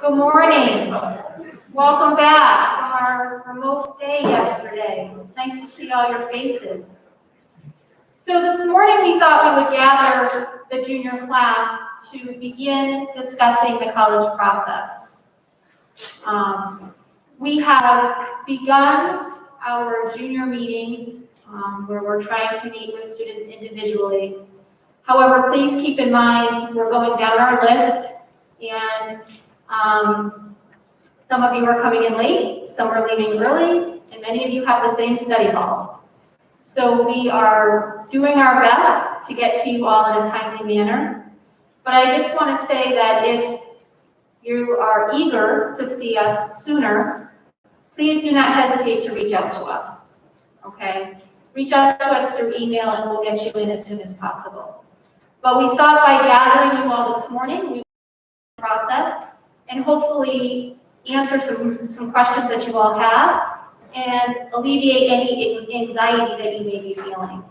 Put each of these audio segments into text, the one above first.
Good morning. Welcome back from our remote day yesterday. It's nice to see all your faces. So this morning we thought we would gather the junior class to begin discussing the college process. We have begun our junior meetings where we're trying to meet with students individually. However, please keep in mind we're going down our list, and some of you are coming in late, some are leaving early, and many of you have the same study halls. So we are doing our best to get to you all in a timely manner. But I just want to say that if you are eager to see us sooner, please do not hesitate to reach out to us, okay? Reach out to us through email and we'll get you in as soon as possible. But we thought by gathering you all this morning, we would process and hopefully answer some questions that you all have and alleviate any anxiety that you may be feeling,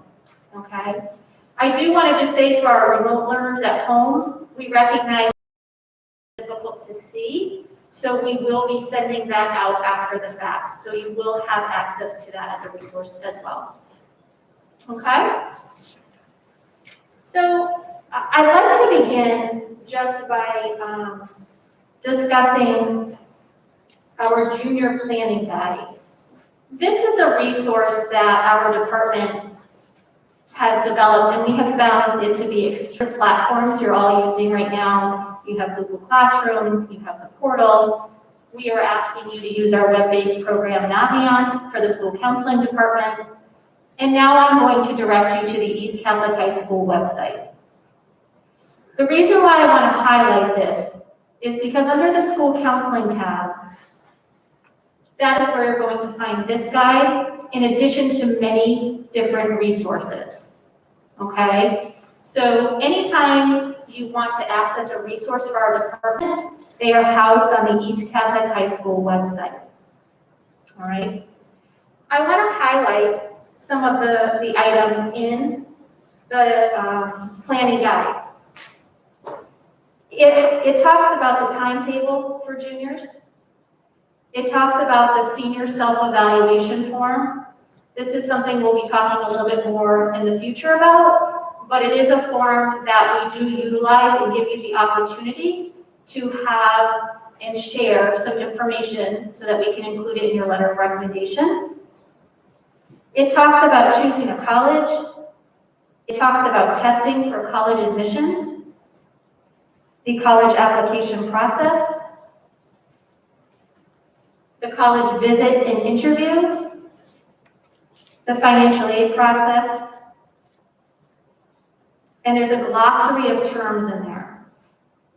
okay? I do want to just say for our remote learners at home, we recognize it's difficult to see, so we will be sending that out after the fact. So you will have access to that as a resource as well, okay? So I'd like to begin just by discussing our junior planning guide. This is a resource that our department has developed, and we have found it to be extra platforms you're all using right now. You have Google Classroom, you have the portal. We are asking you to use our web-based program Naviance for the school counseling department. And now I'm going to direct you to the East Catholic High School website. The reason why I want to highlight this is because under the school counseling tab, that is where you're going to find this guide in addition to many different resources, okay? So anytime you want to access a resource for our department, they are housed on the East Catholic High School website, all right? I want to highlight some of the items in the planning guide. It talks about the timetable for juniors. It talks about the senior self-evaluation form. This is something we'll be talking a little bit more in the future about, but it is a form that we do utilize and give you the opportunity to have and share some information so that we can include it in your letter of recommendation. It talks about choosing a college. It talks about testing for college admissions, the college application process, the college visit and interview, the financial aid process, and there's a glossary of terms in there.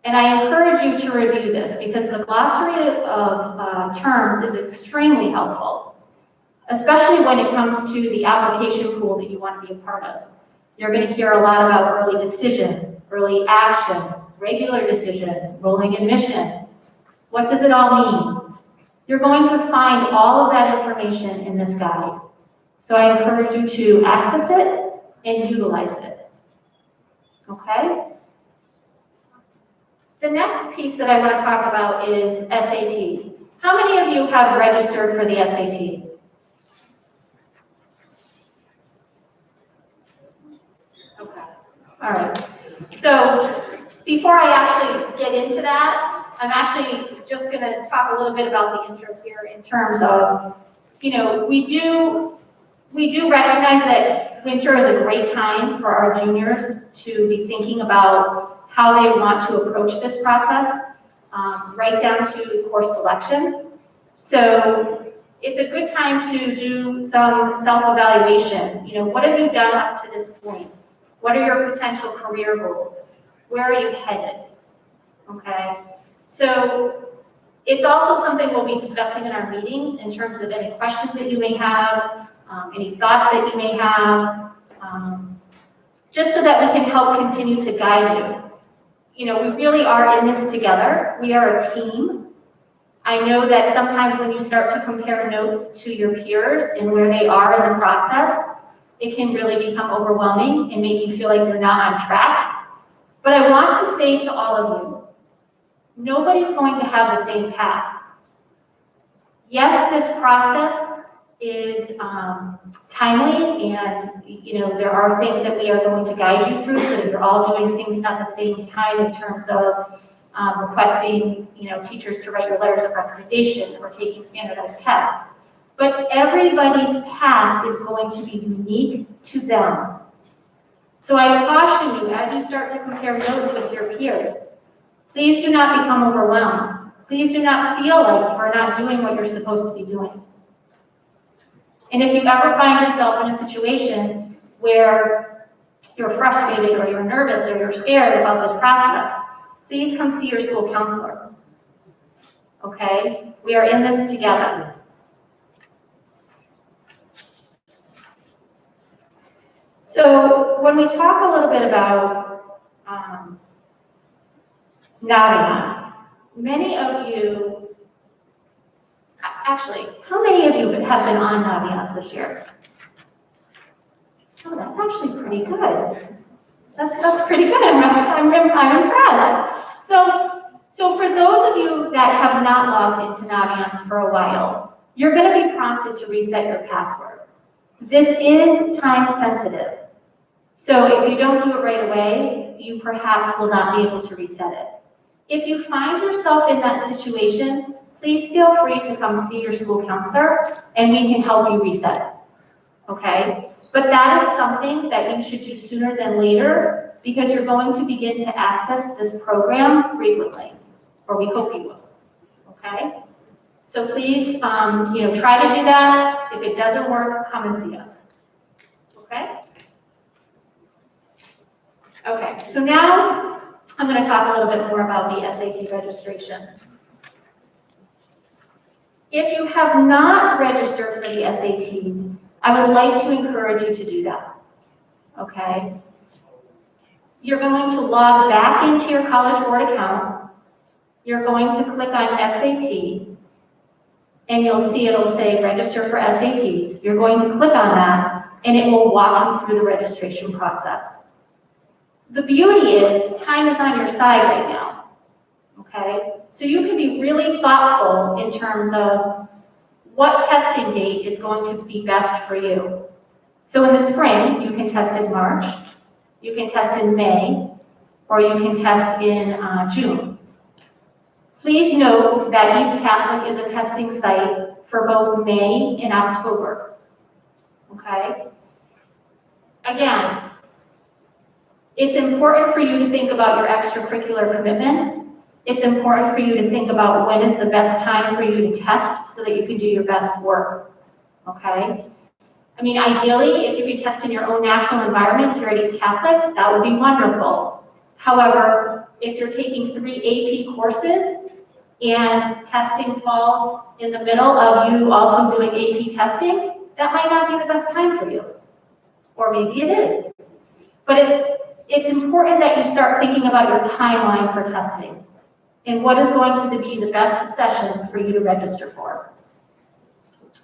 And I encourage you to review this because the glossary of terms is extremely helpful, especially when it comes to the application pool that you want to be a part of. You're going to hear a lot about early decision, early action, regular decision, rolling admission. What does it all mean? You're going to find all of that information in this guide. So I encourage you to access it and utilize it, okay? The next piece that I want to talk about is SATs. How many of you have registered for the SATs? Okay, all right. So before I actually get into that, I'm actually just going to talk a little bit about the intro here in terms of, you know, we do recognize that winter is a great time for our juniors to be thinking about how they want to approach this process, right down to course selection. So it's a good time to do some self-evaluation. You know, what have you done up to this point? What are your potential career goals? Where are you headed? Okay. So it's also something we'll be discussing in our meetings in terms of any questions that you may have, any thoughts that you may have, just so that we can help continue to guide you. You know, we really are in this together. We are a team. I know that sometimes when you start to compare notes to your peers and where they are in the process, it can really become overwhelming and make you feel like you're not on track. But I want to say to all of you, Nobody's going to have the same path. Yes, this process is timely, and there are things that we are going to guide you through so that you're all doing things at the same time in terms of requesting teachers to write your letters of recommendation or taking standardized tests. But everybody's path is going to be unique to them. So I caution you, as you start to compare notes with your peers, please do not become overwhelmed. Please do not feel like you are not doing what you're supposed to be doing. And if you ever find yourself in a situation where you're frustrated or you're nervous or you're scared about this process, please come see your school counselor. Okay? We are in this together. So when we talk a little bit about Naviance, many of you, actually, how many of you have been on Naviance this year? Oh, that's actually pretty good. That's pretty good. I'm impressed. So for those of you that have not logged into Naviance for a while, you're going to be prompted to reset your password. This is time sensitive. So if you don't do it right away, you perhaps will not be able to reset it. If you find yourself in that situation, please feel free to come see your school counselor and we can help you reset it, okay? But that is something that you should do sooner than later because you're going to begin to access this program frequently, or we hope you will, okay? So please, try to do that. If it doesn't work, come and see us, okay? Okay, so now I'm going to talk a little bit more about the SAT registration. If you have not registered for the SATs, I would like to encourage you to do that, okay? You're going to log back into your College Board account. You're going to click on SAT, and you'll see it'll say register for SATs. You're going to click on that, and it will walk you through the registration process. The beauty is time is on your side right now, okay? So you can be really thoughtful in terms of what testing date is going to be best for you. So in the spring, you can test in March, you can test in May, or you can test in June. Please note that East Catholic is a testing site for both May and October, okay? Again, it's important for you to think about your extracurricular commitments. It's important for you to think about when is the best time for you to test so that you can do your best work, okay? I mean, ideally, if you could test in your own natural environment here at East Catholic, that would be wonderful. However, if you're taking 3 AP courses and testing falls in the middle of you also doing AP testing, that might not be the best time for you. Or maybe it is. But it's important that you start thinking about your timeline for testing and what is going to be the best session for you to register for.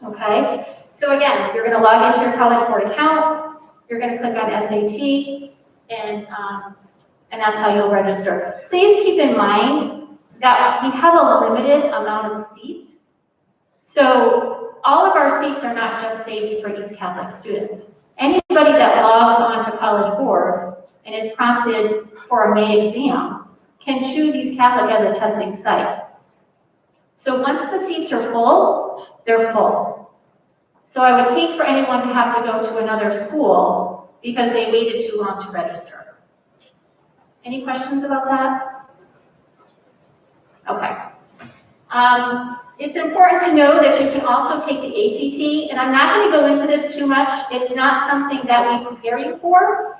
Okay? So again, you're going to log into your College Board account, you're going to click on SAT, and that's how you'll register. Please keep in mind that we have a limited amount of seats. So all of our seats are not just saved for East Catholic students. Anybody that logs onto College Board and is prompted for a May exam can choose East Catholic as a testing site. So once the seats are full, they're full. So I would hate for anyone to have to go to another school because they waited too long to register. Any questions about that? Okay. It's important to know that you can also take the ACT, and I'm not going to go into this too much. It's not something that we prepare you for.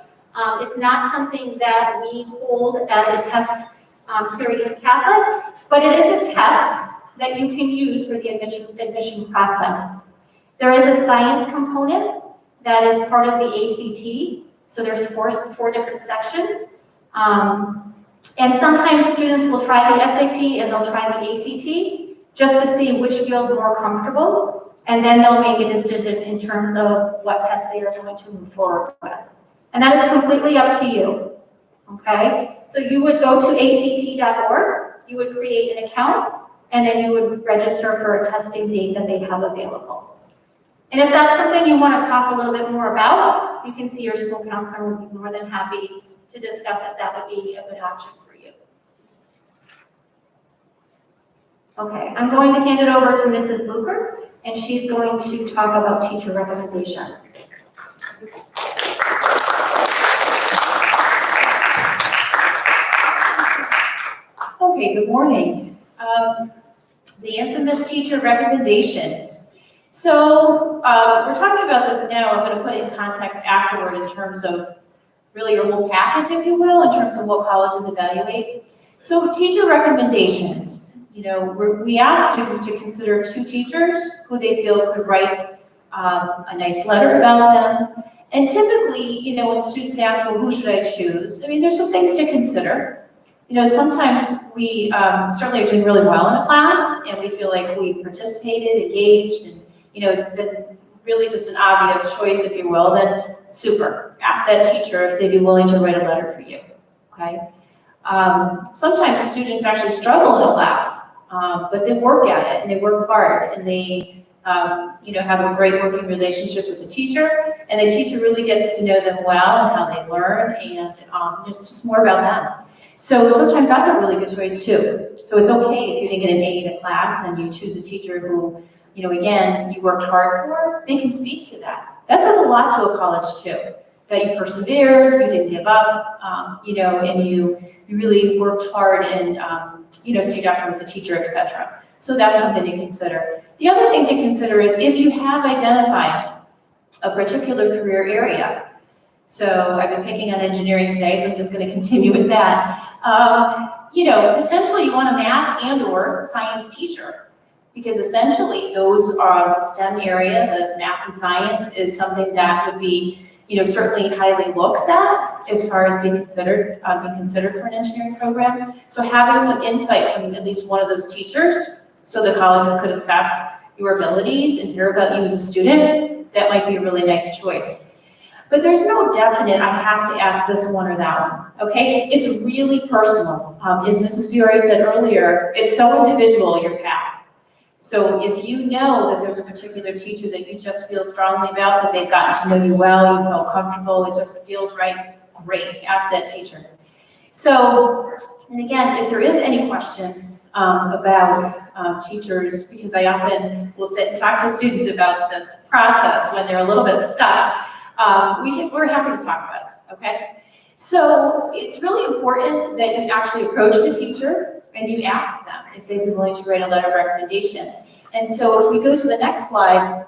It's not something that we hold as a test here at East Catholic, but it is a test that you can use for the admission process. There is a science component that is part of the ACT, so there's four different sections. And sometimes students will try the SAT and they'll try the ACT just to see which feels more comfortable, and then they'll make a decision in terms of what test they are going to move forward with. And that is completely up to you, okay? So you would go to act.org, you would create an account, and then you would register for a testing date that they have available. And if that's something you want to talk a little bit more about, you can see your school counselor would be more than happy to discuss if that would be a good option for you. Okay, I'm going to hand it over to Mrs. Luker, and she's going to talk about teacher recommendations. Okay, good morning. The infamous teacher recommendations. So we're talking about this now. I'm going to put it in context afterward in terms of really your whole package, if you will, in terms of what colleges evaluate. So teacher recommendations. You know, we ask students to consider 2 teachers who they feel could write a nice letter about them. And typically, you know, when students ask, well, who should I choose? I mean, there's some things to consider. You know, sometimes we certainly are doing really well in a class, and we feel like we participated, engaged, and, you know, it's been really just an obvious choice, if you will, then super. Ask that teacher if they'd be willing to write a letter for you, okay? Sometimes students actually struggle in a class, but they work at it, and they work hard, and they, you know, have a great working relationship with the teacher, and the teacher really gets to know them well and how they learn, and there's just more about them. So sometimes that's a really good choice too. So it's okay if you didn't get an A in a class and you choose a teacher who, you know, again, you worked hard for, they can speak to that. That says a lot to a college too, that you persevered, you didn't give up, you know, and you really worked hard and, you know, stayed after with the teacher, etc. So that's something to consider. The other thing to consider is if you have identified a particular career area. So I've been picking on engineering today, so I'm just going to continue with that. You know, potentially you want a math and or science teacher, because essentially those are the STEM area, the math and science is something that would be, you know, certainly highly looked at as far as being considered for an engineering program. So having some insight from at least one of those teachers, so the colleges could assess your abilities and hear about you as a student, that might be a really nice choice. But there's no definite, I have to ask this one or that one, okay? It's really personal. As Mrs. Fiore said earlier, it's so individual, your path. So if you know that there's a particular teacher that you just feel strongly about, that they've gotten to know you well, you feel comfortable, it just feels right, great, ask that teacher. So, and again, if there is any question about teachers, because I often will sit and talk to students about this process when they're a little bit stuck, we're happy to talk about it, okay? So it's really important that you actually approach the teacher and you ask them if they'd be willing to write a letter of recommendation. And so if we go to the next slide,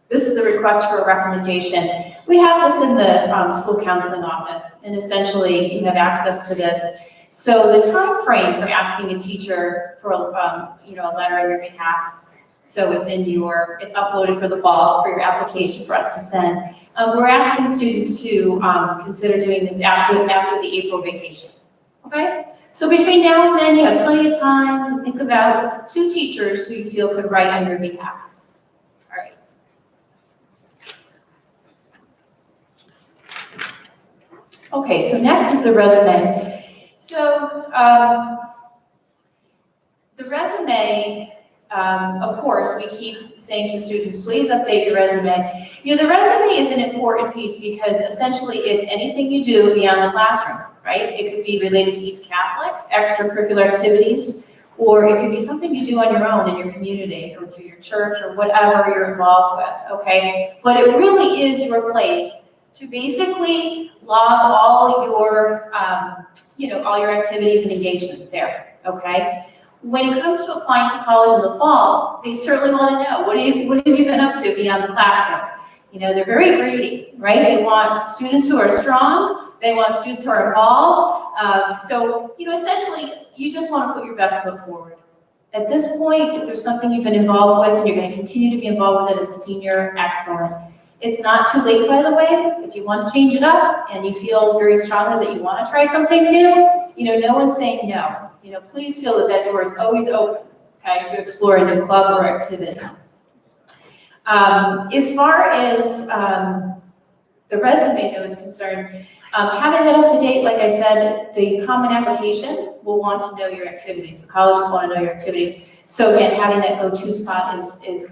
this is the request for a recommendation. We have this in the school counseling office, and essentially you have access to this. So the time frame for asking a teacher for you know, a letter on your behalf, so it's uploaded for the fall for your application for us to send. We're asking students to consider doing this after the April vacation, okay? So between now and then, you have plenty of time to think about 2 teachers who you feel could write on your behalf. All right. Okay, so next is the resume. So the resume, of course, we keep saying to students, please update your resume. You know, the resume is an important piece because essentially it's anything you do beyond the classroom, right? It could be related to East Catholic, extracurricular activities, or it could be something you do on your own in your community or through your church or whatever you're involved with, okay? But it really is your place to basically log all your, you know, all your activities and engagements there, okay? When it comes to applying to college in the fall, they certainly want to know, what have you been up to beyond the classroom? You know, they're very greedy, right? They want students who are strong, they want students who are involved. So, you know, essentially, you just want to put your best foot forward. At this point, if there's something you've been involved with and you're going to continue to be involved with it as a senior, excellent. It's not too late, by the way. If you want to change it up and you feel very strongly that you want to try something new, you know, no one's saying no. You know, please feel that that door is always open, okay, to explore a new club or activity. As far as the resume note is concerned, Having that up to date, like I said, the common application will want to know your activities. The colleges want to know your activities. So again, having that go-to spot is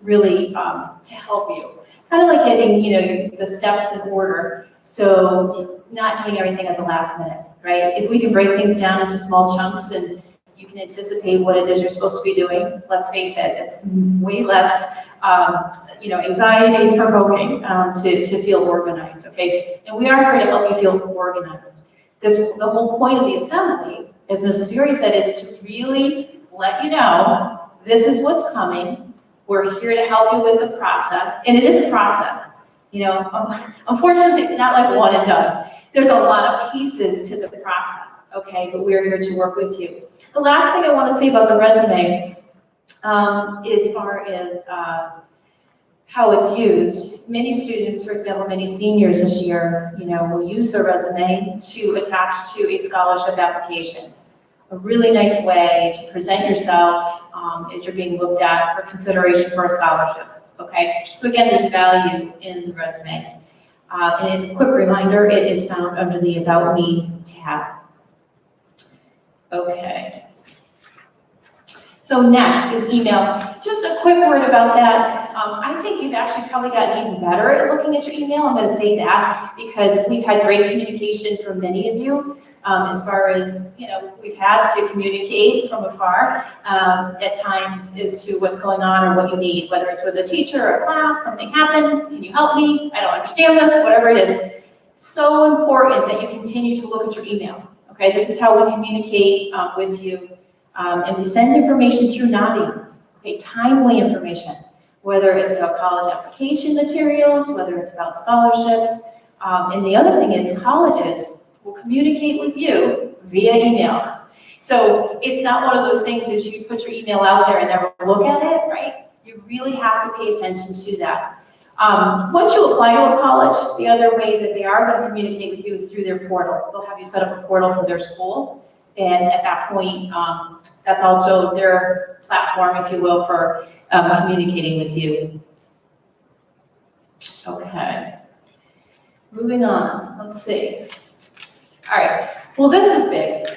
really to help you. Kind of like getting, the steps in order. So not doing everything at the last minute, right? If we can break things down into small chunks and you can anticipate what it is you're supposed to be doing, let's face it, it's way less anxiety provoking to feel organized, okay? And we are here to help you feel organized. The whole point of the assembly, as Mrs. Fury said, is to really let you know this is what's coming. We're here to help you with the process, and it is a process. Unfortunately, it's not like one and done. There's a lot of pieces to the process, okay? But we're here to work with you. The last thing I want to say about the resume, as far as how it's used, many students, for example, many seniors this year, will use their resume to attach to a scholarship application. A really nice way to present yourself as you're being looked at for consideration for a scholarship, okay? So again, there's value in the resume. And as a quick reminder, it is found under the About Me tab. Okay. So next is email. Just a quick word about that. I think you've actually probably gotten even better at looking at your email. I'm going to say that because we've had great communication from many of you. As far as, we've had to communicate from afar at times as to what's going on or what you need, whether it's with a teacher or a class, something happened, can you help me? I don't understand this, whatever it is. So important that you continue to look at your email, okay? This is how we communicate with you, and we send information through Naviance, okay? Timely information, whether it's about college application materials, whether it's about scholarships, and the other thing is colleges will communicate with you via email. So it's not one of those things that you put your email out there and never look at it, right? You really have to pay attention to that. Once you apply to a college, the other way that they are going to communicate with you is through their portal. They'll have you set up a portal for their school. And at that point, that's also their platform, if you will, for communicating with you. Okay. Moving on, let's see. All right, well, this is big,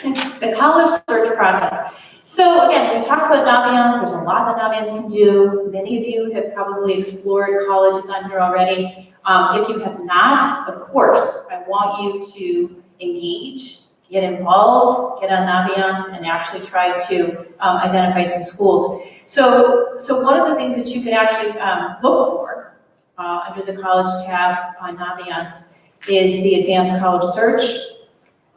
the college search process. So again, we talked about Naviance. There's a lot that Naviance can do. Many of you have probably explored colleges on here already. If you have not, of course, I want you to engage, get involved, get on Naviance, and actually try to identify some schools. So one of the things that you can actually look for under the college tab on Naviance is the advanced college search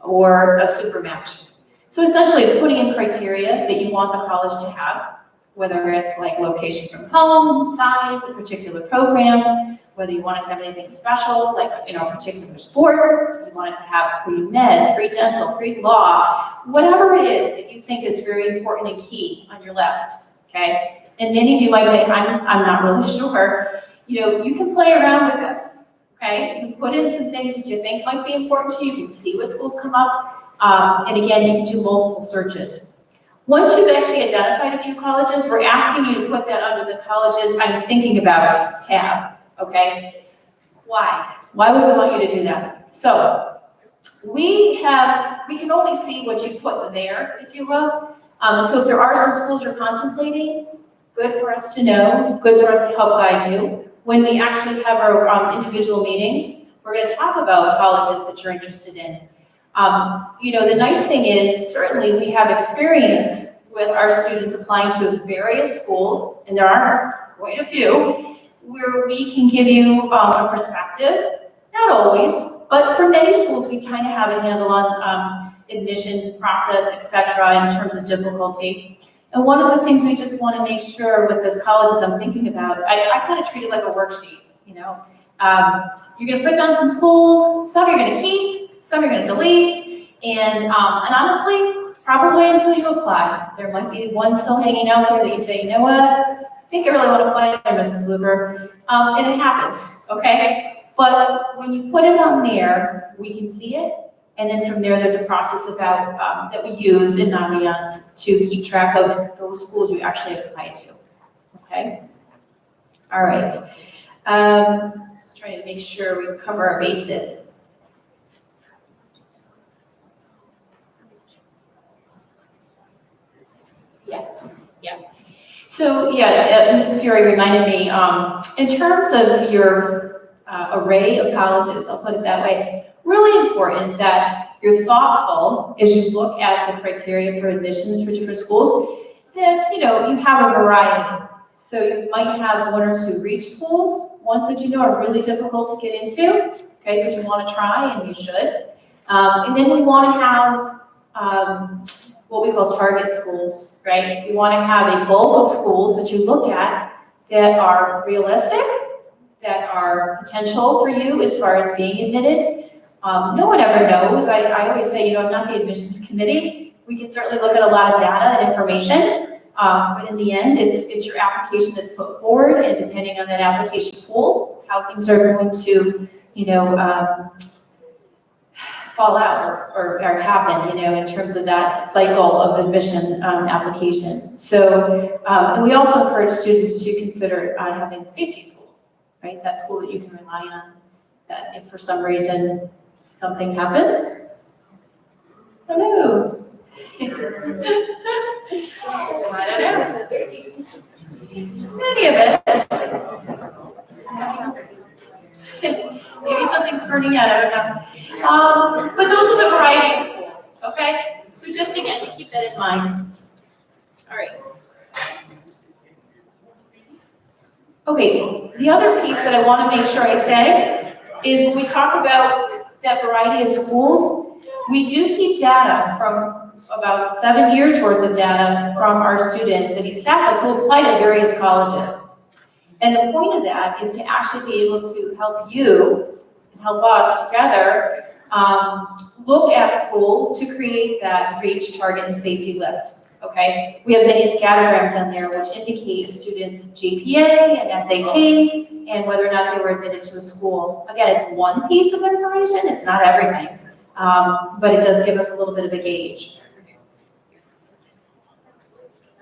or a super match. So essentially it's putting in criteria that you want the college to have, whether it's like location from home, size, a particular program, whether you want it to have anything special, like a particular sport, you want it to have pre-med, pre-dental, pre-law, whatever it is that you think is very important and key on your list, okay? And many of you might say, I'm not really sure. You can play around with this. Okay, you can put in some things that you think might be important to you. You can see what schools come up. And again, you can do multiple searches. Once you've actually identified a few colleges, we're asking you to put that under the colleges I'm thinking about tab, okay? Why? Why would we want you to do that? So we can only see what you put there, if you will. So if there are some schools you're contemplating, good for us to know, good for us to help guide you. When we actually have our individual meetings, we're going to talk about colleges that you're interested in. The nice thing is, certainly we have experience with our students applying to various schools, and there are quite a few, where we can give you a perspective, not always, but for many schools, we kind of have a handle on admissions process, et cetera, in terms of difficulty. And one of the things we just want to make sure with this colleges I'm thinking about, I kind of treat it like a worksheet, You're going to put down some schools, some you're going to keep, some you're going to delete, and honestly, probably until you apply. There might be one still hanging out there that you say, you know what, I think I really want to apply there, Mrs. Luker, and it happens, okay? But when you put it on there, we can see it. And then from there, there's a process about that we use in Naviance to keep track of those schools you actually apply to. Okay? All right. Just trying to make sure we cover our bases. So, yeah, Mrs. Fury reminded me, in terms of your array of colleges, I'll put it that way, really important that you're thoughtful as you look at the criteria for admissions for different schools, that, you have a variety. So you might have one or two reach schools, ones that you know are really difficult to get into, okay, but you want to try, and you should. And then we want to have what we call target schools, right? You want to have a bulk of schools that you look at that are realistic, that are potential for you as far as being admitted. No one ever knows. I always say, I'm not the admissions committee. We can certainly look at a lot of data and information, but in the end, it's your application that's put forward, and depending on that application pool, how things are going to, fall out or happen, in terms of that cycle of admission applications. So, and we also encourage students to consider having a safety school, right? That school that you can rely on, that if for some reason something happens. Hello. I don't know. Any of it. Maybe something's burning out, I don't know. But those are the variety of schools, okay? So just again, to keep that in mind. All right. Okay, the other piece that I want to make sure I say is when we talk about that variety of schools, we do keep data from about 7 years worth of data from our students at East Catholic who apply to various colleges. And the point of that is to actually be able to help you and help us together look at schools to create that reach, target, and safety list, okay? We have many scattergrams on there which indicate a student's GPA and SAT and whether or not they were admitted to a school. Again, it's one piece of information, it's not everything, but it does give us a little bit of a gauge.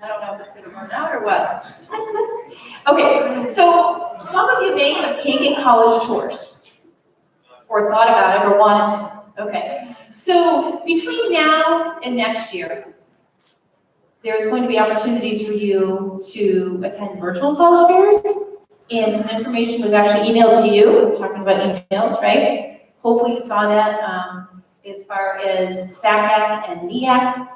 I don't know if it's going to burn out or what. Okay, so some of you may have taken college tours or thought about it or wanted to. Okay, so between now and next year, there's going to be opportunities for you to attend virtual college fairs, and some information was actually emailed to you. We're talking about emails, right? Hopefully you saw that. As far as SACAC and NEAC,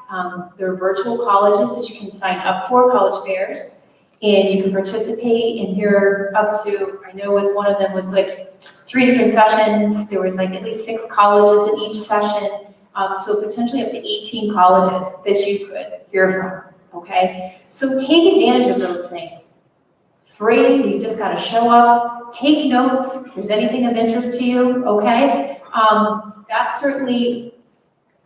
there are virtual colleges that you can sign up for, college fairs, and you can participate and hear up to, I know with one of them was like 3 different sessions, there was like at least 6 colleges in each session, so potentially up to 18 colleges that you could hear from, okay? So take advantage of those things. Free, you just gotta show up, take notes, if there's anything of interest to you, okay? That's certainly,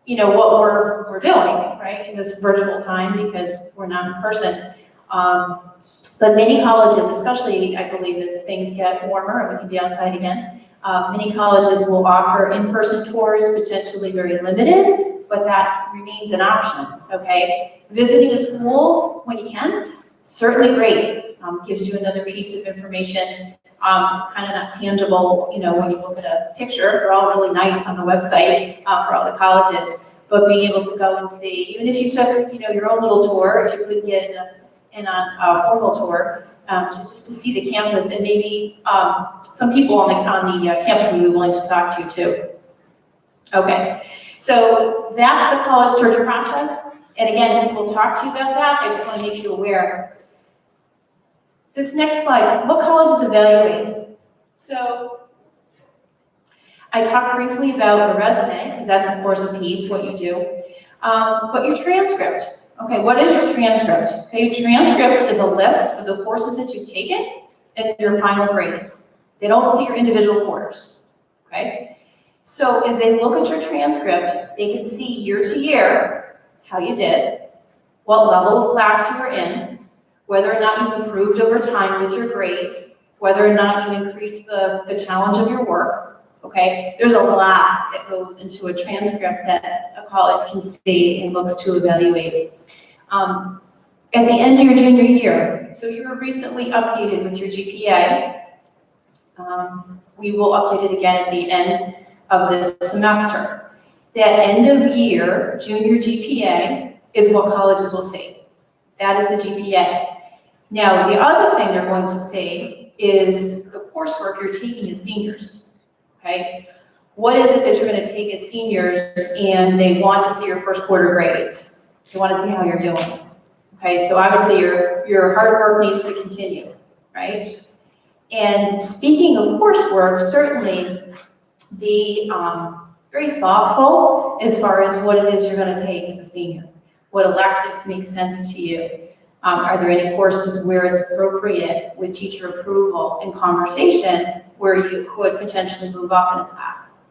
what we're doing, right, in this virtual time because we're not in person. But many colleges, especially I believe as things get warmer and we can be outside again, many colleges will offer in-person tours, potentially very limited, but that remains an option, okay? Visiting a school when you can, certainly great. Gives you another piece of information. It's kind of not tangible, when you look at a picture. They're all really nice on the website for all the colleges. But being able to go and see, even if you took, your own little tour, if you couldn't get in a formal tour, just to see the campus and maybe some people on the campus would be willing to talk to you too. Okay, so that's the college search process. And again, we'll talk to you about that. I just want to make you aware. This next slide, what colleges evaluate? So I talked briefly about the resume, because that's of course a piece, what you do. But your transcript, okay, what is your transcript? Okay, your transcript is a list of the courses that you've taken and your final grades. They don't see your individual quarters, okay? So as they look at your transcript, they can see year to year how you did, what level of class you were in, whether or not you've improved over time with your grades, whether or not you increase the challenge of your work, okay? There's a lot that goes into a transcript that a college can see and looks to evaluate. At the end of your junior year, so you were recently updated with your GPA. We will update it again at the end of this semester. That end of year junior GPA is what colleges will see. That is the GPA. Now, the other thing they're going to say is the coursework you're taking as seniors, okay? What is it that you're going to take as seniors and they want to see your first quarter grades? They want to see how you're doing, okay? So obviously your hard work needs to continue, right? And speaking of coursework, certainly be very thoughtful as far as what it is you're going to take as a senior. What electives make sense to you? Are there any courses where it's appropriate with teacher approval and conversation where you could potentially move up in a class?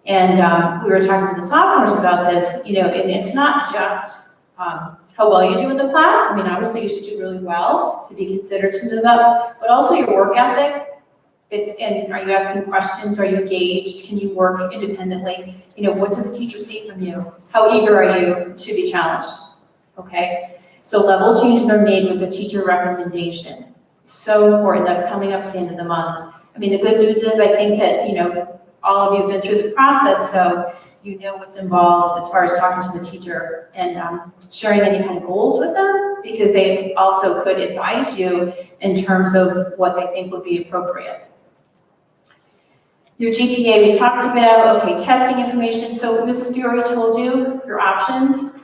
And we were talking to the sophomores about this, you know, and it's not just how well you do in the class. I mean, obviously you should do really well to be considered to move up, but also your work ethic. And are you asking questions? Are you engaged? Can you work independently? You know, what does a teacher see from you? How eager are you to be challenged? Okay, so level changes are made with a teacher recommendation. So important, that's coming up at the end of the month. I mean, the good news is I think that, you know, all of you have been through the process, so you know what's involved as far as talking to the teacher and sharing any kind of goals with them, because they also could advise you in terms of what they think would be appropriate. Your GPA we talked about, okay, testing information. So Mrs. Fiore told you your options.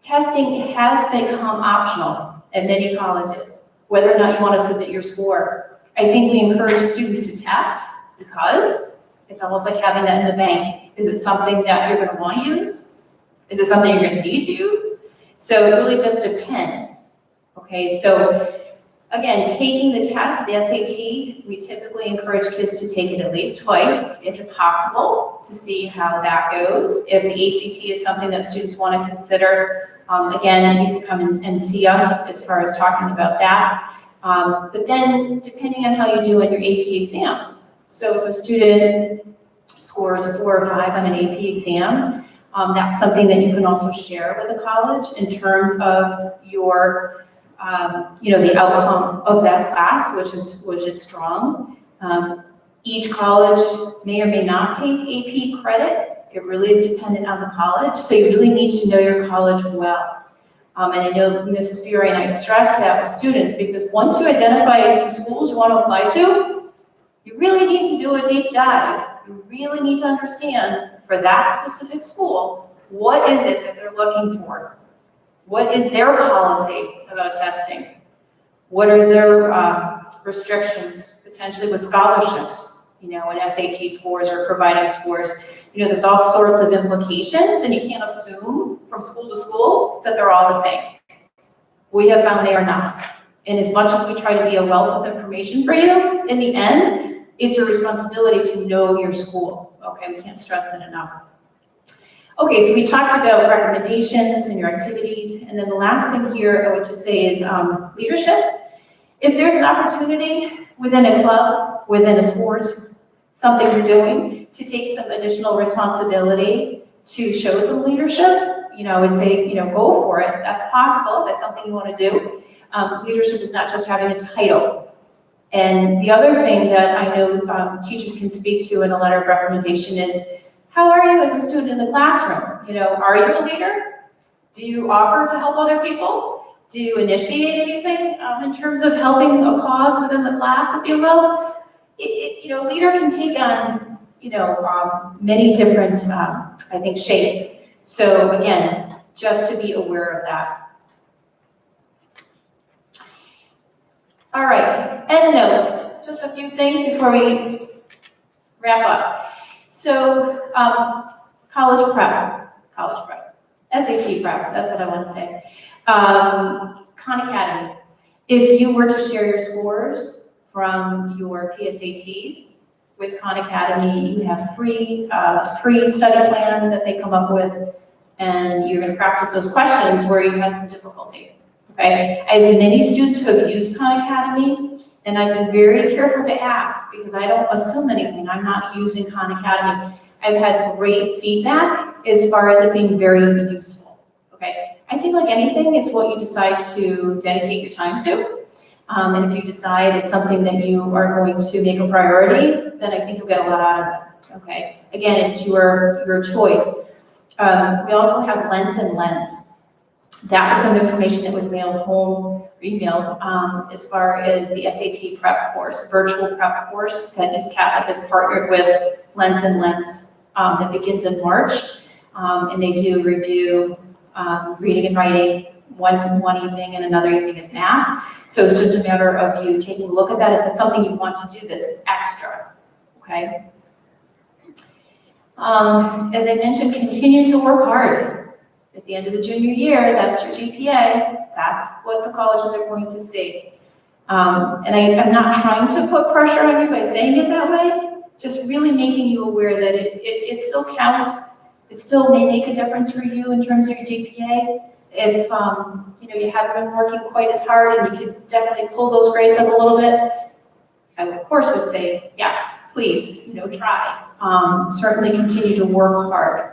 Testing has become optional at many colleges, whether or not you want to submit your score. I think we encourage students to test because it's almost like having that in the bank. Is it something that you're going to want to use? Is it something you're going to need to use? So it really just depends. Okay, so again, taking the test, the SAT, we typically encourage kids to take it at least twice, if possible, to see how that goes. If the ACT is something that students want to consider, again, you can come and see us as far as talking about that. But then, depending on how you do in your AP exams. So if a student scores a 4 or 5 on an AP exam, that's something that you can also share with the college in terms of your you know, the outcome of that class, which is strong. Each college may or may not take AP credit. It really is dependent on the college, so you really need to know your college well. And I know Mrs. Fiore and I stress that with students, because once you identify some schools you want to apply to, you really need to do a deep dive. You really need to understand, for that specific school, what is it that they're looking for? What is their policy about testing? What are their restrictions, potentially with scholarships, you know, and SAT scores or providing scores? You know, there's all sorts of implications, and you can't assume from school to school that they're all the same. We have found they are not. And as much as we try to be a wealth of information for you, in the end, it's your responsibility to know your school. Okay, we can't stress that enough. Okay, so we talked about recommendations and your activities, and then the last thing here I would just say is leadership. If there's an opportunity within a club, within a sport, something you're doing, to take some additional responsibility, to show some leadership, you know, I would say, you know, go for it. That's possible. That's something you want to do. Leadership is not just having a title. And the other thing that I know teachers can speak to in a letter of recommendation is, how are you as a student in the classroom? You know, are you a leader? Do you offer to help other people? Do you initiate anything in terms of helping a cause within the class, if you will? You know, leader can take on, you know, many different, I think, shades. So again, just to be aware of that. All right, end notes. Just a few things before we wrap up. So, college prep, SAT prep, that's what I want to say. Khan Academy. If you were to share your scores from your PSATs with Khan Academy, you have free study plan that they come up with, and you're going to practice those questions where you had some difficulty. Okay, I have many students who have used Khan Academy, and I've been very careful to ask because I don't assume anything. I'm not using Khan Academy. I've had great feedback as far as it being very useful. Okay, I think like anything, it's what you decide to dedicate your time to. And if you decide it's something that you are going to make a priority, then I think you'll get a lot out of it. Okay, again, it's your choice. We also have Lens and Lens. That was some information that was mailed home, or emailed, as far as the SAT prep course, virtual prep course that Miss Catholic has partnered with Lens and Lens, that begins in March. And they do review reading and writing one evening, and another evening is math. So it's just a matter of you taking a look at that if it's something you want to do that's extra, okay? As I mentioned, continue to work hard. At the end of the junior year, that's your GPA. That's what the colleges are going to see. And I'm not trying to put pressure on you by saying it that way, just really making you aware that it still counts. It still may make a difference for you in terms of your GPA. If you haven't been working quite as hard and you could definitely pull those grades up a little bit, I of course would say, yes, please, try. Certainly continue to work hard.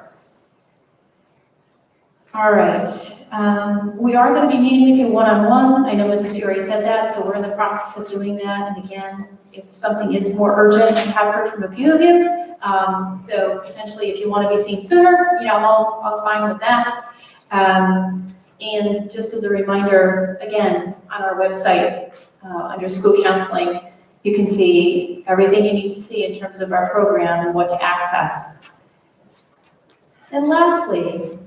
All right, we are going to be meeting with you one-on-one. I know Mrs. already said that, so we're in the process of doing that. And again, if something is more urgent, we have heard from a few of you. So potentially if you want to be seen sooner, I'll fine with that. And just as a reminder, again, on our website, under school counseling, you can see everything you need to see in terms of our program and what to access. And lastly,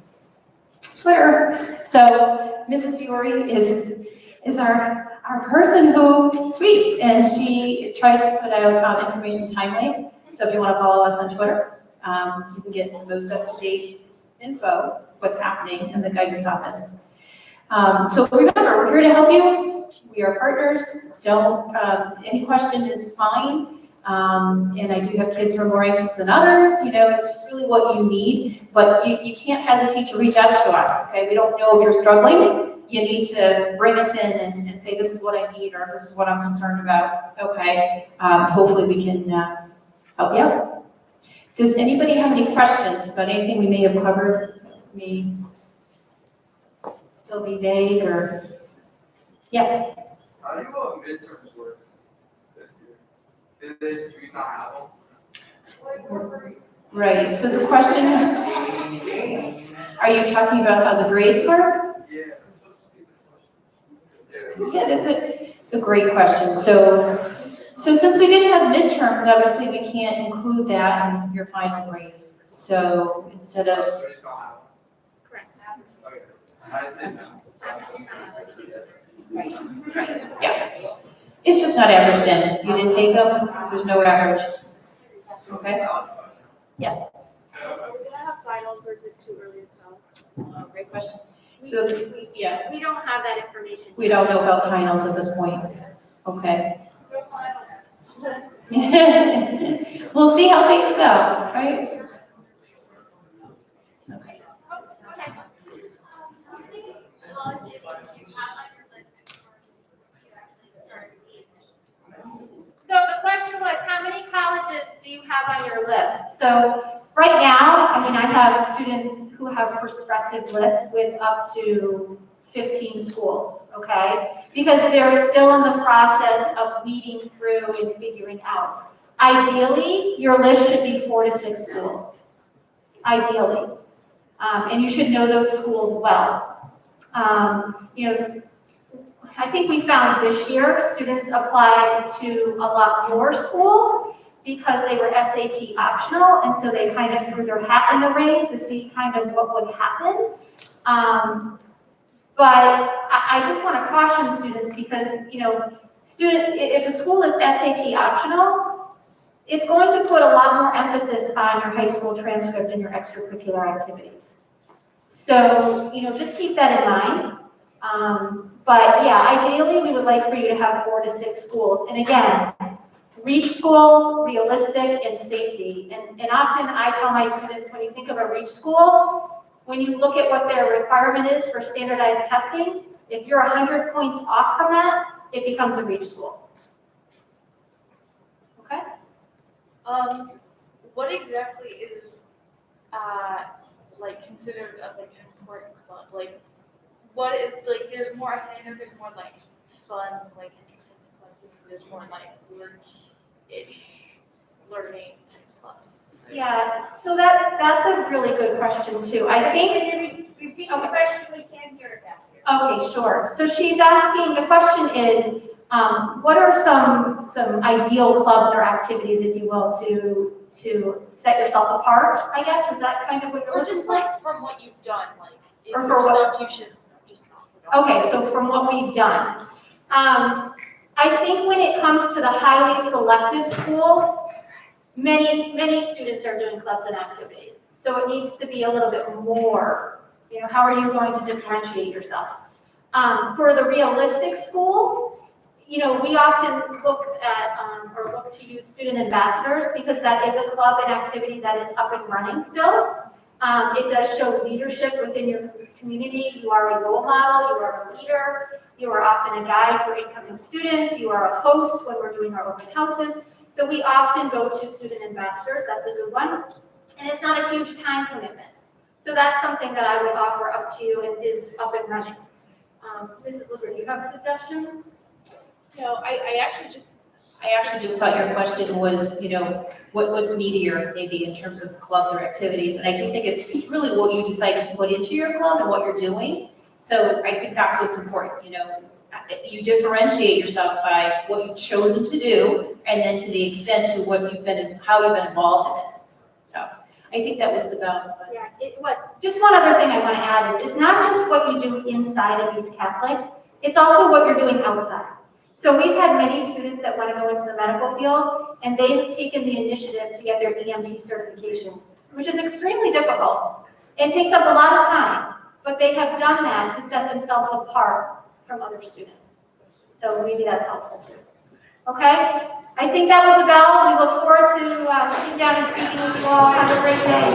Twitter. So Mrs. Fiore is our person who tweets, and she tries to put out information timely. So if you want to follow us on Twitter, you can get most up-to-date info, what's happening in the guidance office. So remember, we're here to help you. We are partners. Any question is fine. And I do have kids who are more anxious than others. It's just really what you need. But you can't hesitate to reach out to us, okay? We don't know if you're struggling. You need to bring us in and say, this is what I need, or this is what I'm concerned about, okay? Hopefully we can help you out. Does anybody have any questions about anything we may have covered? May still be vague, or? Yes? How do you go midterms work this year? Did they just not have them? Right, so the question, are you talking about how the grades work? Yeah. Yeah, it's a great question. So since we didn't have midterms, obviously we can't include that in your final grade. So instead of. Correct. Okay. I didn't know. Right, yeah. It's just not averaged in. You didn't take them, there's no average. Okay? Yes? Are we gonna have finals, or is it too early to tell? Great question. So, yeah, We don't have that information. we don't know about finals at this point. Okay. We'll see how things go, right? Okay. So the question was, how many colleges do you have on your list? So right now, I have students who have prospective lists with up to 15 schools, okay? Because they're still in the process of weeding through and figuring out. Ideally, your list should be 4 to 6 schools, ideally. And you should know those schools well. I think we found this year, students applied to a lot more schools because they were SAT optional, and so they kind of threw their hat in the ring to see kind of what would happen. But I just want to caution students because, if a school is SAT optional, it's going to put a lot more emphasis on your high school transcript and your extracurricular activities. So, just keep that in mind. But yeah, ideally, we would like for you to have 4 to 6 schools. And again, reach schools, realistic, and safety. And often I tell my students, when you think of a reach school, when you look at what their requirement is for standardized testing, if you're 100 points off from that, it becomes a reach school. Okay? What exactly is considered an important club? What if there's more? I know there's more fun entertainment clubs. There's more work-ish learning type clubs. So. Yeah, so that's a really good question too. I think Repeat the question, we can't hear it now. Okay, sure. So she's asking, the question is, what are some ideal clubs or activities, if you will, to set yourself apart, I guess? Is that kind of what you're Or looking just for? like from what you've done, like, Or is for there what- stuff you should just not put on? Okay, so from what we've done. I think when it comes to the highly selective schools, many students are doing clubs and activities. So it needs to be a little bit more, how are you going to differentiate yourself? For the realistic schools, we often look at, or look to use student ambassadors because that is a club and activity that is up and running still. It does show leadership within your community. You are a role model, you are a leader, you are often a guide for incoming students, you are a host when we're doing our open houses. So we often go to student ambassadors, that's a good one. And it's not a huge time commitment. So that's something that I would offer up to you and is up and running. Mrs. Lippert, do you have a suggestion? No, I actually just thought your question was, what's meatier maybe in terms of clubs or activities, and I just think it's really what you decide to put into your club and what you're doing. So I think that's what's important, you differentiate yourself by what you've chosen to do, and then to the extent to what how you've been involved in it. So I think that was the balance. Yeah, it was. Just one other thing I want to add is, it's not just what you do inside of East Catholic, it's also what you're doing outside. So we've had many students that want to go into the medical field, and they've taken the initiative to get their Emt certification, which is extremely difficult. It takes up a lot of time, but they have done that to set themselves apart from other students. So maybe that's helpful too. Okay? I think that was the bell. We look forward to sitting down and speaking with you all. Have a great day.